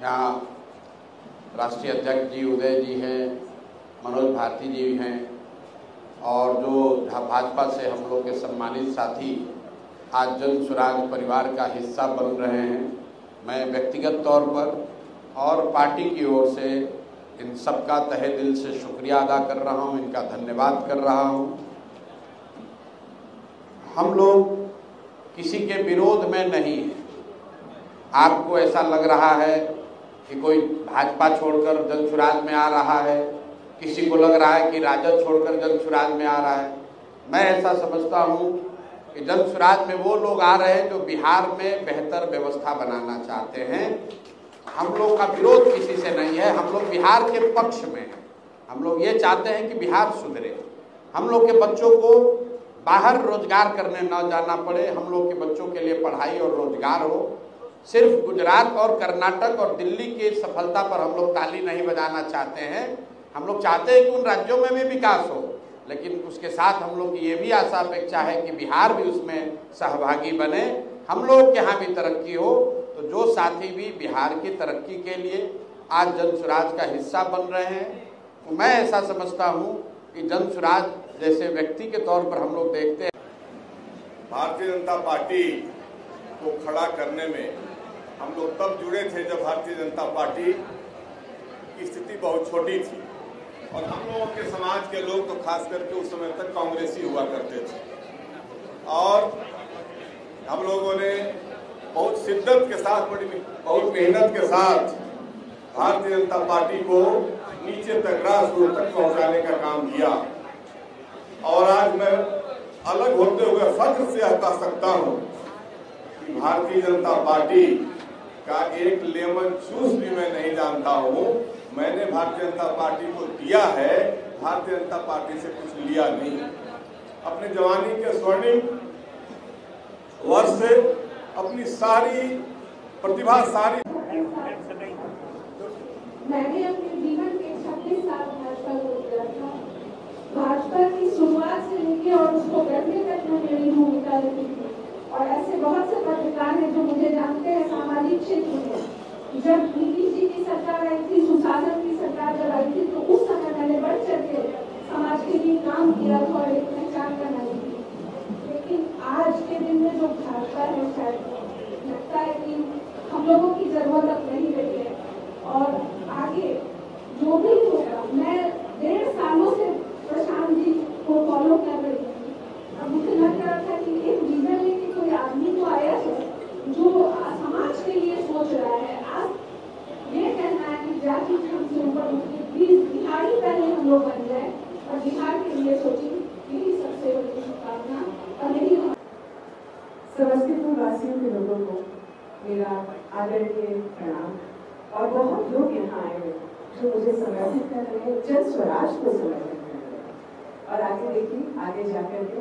यहाँ राष्ट्रीय अध्यक्ष जी उदय जी हैं, मनोज भारती जी हैं और जो भाजपा से हम लोग के सम्मानित साथी आज जन स्वराज परिवार का हिस्सा बन रहे हैं। मैं व्यक्तिगत तौर पर और पार्टी की ओर से इन सबका तहे दिल से शुक्रिया अदा कर रहा हूं, इनका धन्यवाद कर रहा हूं। हम लोग किसी के विरोध में नहीं हैं। आपको ऐसा लग रहा है कि कोई भाजपा छोड़कर जन स्वराज में आ रहा है, किसी को लग रहा है कि राजद छोड़कर जन स्वराज में आ रहा है। मैं ऐसा समझता हूं कि जन स्वराज में वो लोग आ रहे हैं जो बिहार में बेहतर व्यवस्था बनाना चाहते हैं। हम लोग का विरोध किसी से नहीं है, हम लोग बिहार के पक्ष में हैं। हम लोग ये चाहते हैं कि बिहार सुधरे, हम लोग के बच्चों को बाहर रोजगार करने न जाना पड़े, हम लोग के बच्चों के लिए पढ़ाई और रोजगार हो। सिर्फ गुजरात और कर्नाटक और दिल्ली की सफलता पर हम लोग ताली नहीं बजाना चाहते हैं। हम लोग चाहते हैं कि उन राज्यों में भी विकास हो, लेकिन उसके साथ हम लोग की ये भी आशा अपेक्षा है कि बिहार भी उसमें सहभागी बने, हम लोग के यहाँ भी तरक्की हो। तो जो साथी भी बिहार की तरक्की के लिए आज जन स्वराज का हिस्सा बन रहे हैं, तो मैं ऐसा समझता हूँ कि जन स्वराज जैसे व्यक्ति के तौर पर हम लोग देखते हैं। भारतीय जनता पार्टी को खड़ा करने में हम लोग तब जुड़े थे जब भारतीय जनता पार्टी की स्थिति बहुत छोटी थी और हम लोगों के समाज के लोग तो खास करके उस समय तक कांग्रेसी हुआ करते थे और हम लोगों ने बहुत शिद्दत के साथ, बहुत मेहनत के साथ भारतीय जनता पार्टी को नीचे तक, ग्रासरूट तक पहुंचाने का काम किया। और आज मैं अलग होते हुए फख्र से कह सकता हूं कि भारतीय जनता पार्टी का एक लेमन जूस भी मैं नहीं जानता हूं। मैंने भारतीय जनता पार्टी को दिया है, भारतीय जनता पार्टी से कुछ लिया नहीं। अपने जवानी के स्वर्णिम वर्ष से अपनी सारी प्रतिभा, सारी मैंने अपने जीवन के 26 साल भाजपा को दिया था। भाजपा की शुरुआत से लेके और उसको करने तक में मेरी भूमिका रही थी। और ऐसे बहुत से पत्रकार हैं जो मुझे जानते हैं सामाजिक क्षेत्र में। जब नीतीश जी की सरकार आई थी, सुशासन की सरकार जब आई थी, तो उस समय मैंने बढ़ चढ़ के समाज के लिए काम किया था और एक पहचान बनाई थी। लेकिन आज के दिन में जो भाजपा है, शायद लगता है कि हम लोगों की जरूरत अब नहीं रही है। और आगे जो भी होगा, मैं 1.5 सालों से प्रशांत जी को फॉलो कर रही हूँ। अब मुझे लग रहा था कि एक विजन लेके कोई आदमी तो आया है जो समाज के लिए सोच रहा है। आप ये कहना है कि जाति धर्म से ऊपर उठके बिहारी पहले हम लोग बन जाए और बिहार के लिए सोचें, यही सबसे बड़ी शुभकामना। और यही समस्तीपुर वासियों के लोगों को मेरा आदरणीय प्रणाम। और बहुत लोग यहाँ आए हैं जो मुझे समर्पित कर रहे हैं, जन स्वराज को समर्पित कर रहे हैं। और आगे देखिए, आगे जाकर के